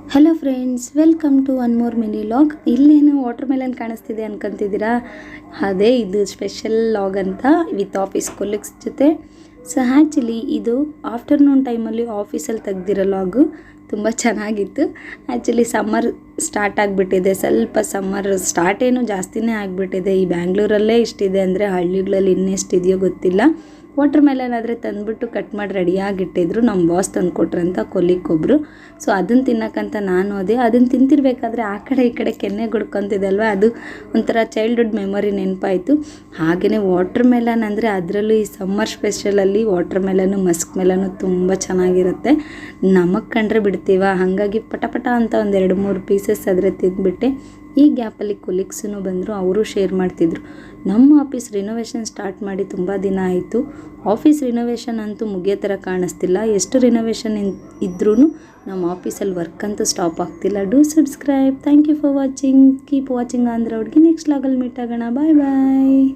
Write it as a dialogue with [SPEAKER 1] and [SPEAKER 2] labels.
[SPEAKER 1] Hello friends, welcome to one more mini vlog. ಇಲ್ಲೇನು watermelon ಕಾಣಿಸ್ತಿದೆ ಅನ್ಕೊಂತಿದ್ದೀರಾ? ಅದೇ ಇದು ಸ್ಪೆಷಲ್ ಲಾಗ್ ಅಂತ ವಿತ್ ಆಫೀಸ್ ಕೊಲೀಗ್ಸ್ ಜೊತೆ. ಸೊ ಆ್ಯಕ್ಚುಲಿ ಇದು ಆಫ್ಟರ್ನೂನ್ ಟೈಮಲ್ಲಿ ಆಫೀಸಲ್ಲಿ ತೆಗ್ದಿರೋ ಲಾಗು. ತುಂಬ ಚೆನ್ನಾಗಿತ್ತು. ಆ್ಯಕ್ಚುಲಿ ಸಮ್ಮರ್ ಸ್ಟಾರ್ಟ್ ಆಗಿಬಿಟ್ಟಿದೆ. ಸ್ವಲ್ಪ ಸಮ್ಮರ್ ಸ್ಟಾರ್ಟ್ ಏನು ಜಾಸ್ತಿನೇ ಆಗಿಬಿಟ್ಟಿದೆ. ಈ ಬ್ಯಾಂಗ್ಳೂರಲ್ಲೇ ಇಷ್ಟಿದೆ ಅಂದರೆ ಹಳ್ಳಿಗಳಲ್ಲಿ ಇನ್ನೆಷ್ಟಿದೆಯೋ ಗೊತ್ತಿಲ್ಲ. ವಾಟರ್ ಮೆಲನ್ ಆದರೆ ತಂದುಬಿಟ್ಟು ಕಟ್ ಮಾಡಿ ರೆಡಿಯಾಗಿಟ್ಟಿದ್ರು. ನಮ್ಮ ಬಾಸ್ ತಂದು ಕೊಟ್ರಂತ ಕೊಲ್ಲಿಗೊಬ್ಬರು. ಸೊ ಅದನ್ನು ತಿನ್ನೋಕ್ಕಂತ ನಾನು ಅದನ್ನು ತಿಂತಿರ್ಬೇಕಾದ್ರೆ ಆ ಕಡೆ ಈ ಕಡೆ ಕೆನ್ನೆ ಗುಡ್ಕೊತಿದೆ ಅಲ್ವಾ, ಅದು ಒಂಥರ ಚೈಲ್ಡ್ಹುಡ್ ಮೆಮೊರಿ ನೆನಪಾಯಿತು. ಹಾಗೆಯೇ ವಾಟರ್ ಮೆಲನ್ ಅಂದರೆ ಅದರಲ್ಲೂ ಈ ಸಮ್ಮರ್ ಸ್ಪೆಷಲಲ್ಲಿ ವಾಟರ್ ಮೆಲನು ಮಸ್ಕ್ ಮೆಲನು ತುಂಬ ಚೆನ್ನಾಗಿರುತ್ತೆ. ನಮಗೆ ಕಂಡ್ರೆ ಬಿಡ್ತೀವ, ಹಾಗಾಗಿ ಪಟ ಅಂತ ಒಂದು 2-3 ಪೀಸಸ್ ಆದರೆ ತಿಂದ್ಬಿಟ್ಟೆ. ಈ ಗ್ಯಾಪಲ್ಲಿ ಕೊಲೀಗ್ಸೂ ಬಂದರು, ಅವರು ಶೇರ್ ಮಾಡ್ತಿದ್ರು. ನಮ್ಮ ಆಫೀಸ್ ರಿನೋವೇಷನ್ ಸ್ಟಾರ್ಟ್ ಮಾಡಿ ತುಂಬ ದಿನ ಆಯಿತು. ಆಫೀಸ್ ರಿನೋವೇಷನ್ ಅಂತೂ ಮುಗಿಯೋ ಥರ ಕಾಣಿಸ್ತಿಲ್ಲ. ಎಷ್ಟು ರಿನೋವೇಷನ್ ಇದ್ರೂ ನಮ್ಮ ಆಫೀಸಲ್ಲಿ ವರ್ಕ್ ಅಂತೂ ಸ್ಟಾಪ್ ಆಗ್ತಿಲ್ಲ. Do subscribe. Thank you for watching. Keep watching Andhra ಹುಡುಗಿ. ನೆಕ್ಸ್ಟ್ ಲಾಗಲ್ಲಿ ಮೀಟ್ ಆಗೋಣ. ಬಾಯ್ ಬಾಯ್.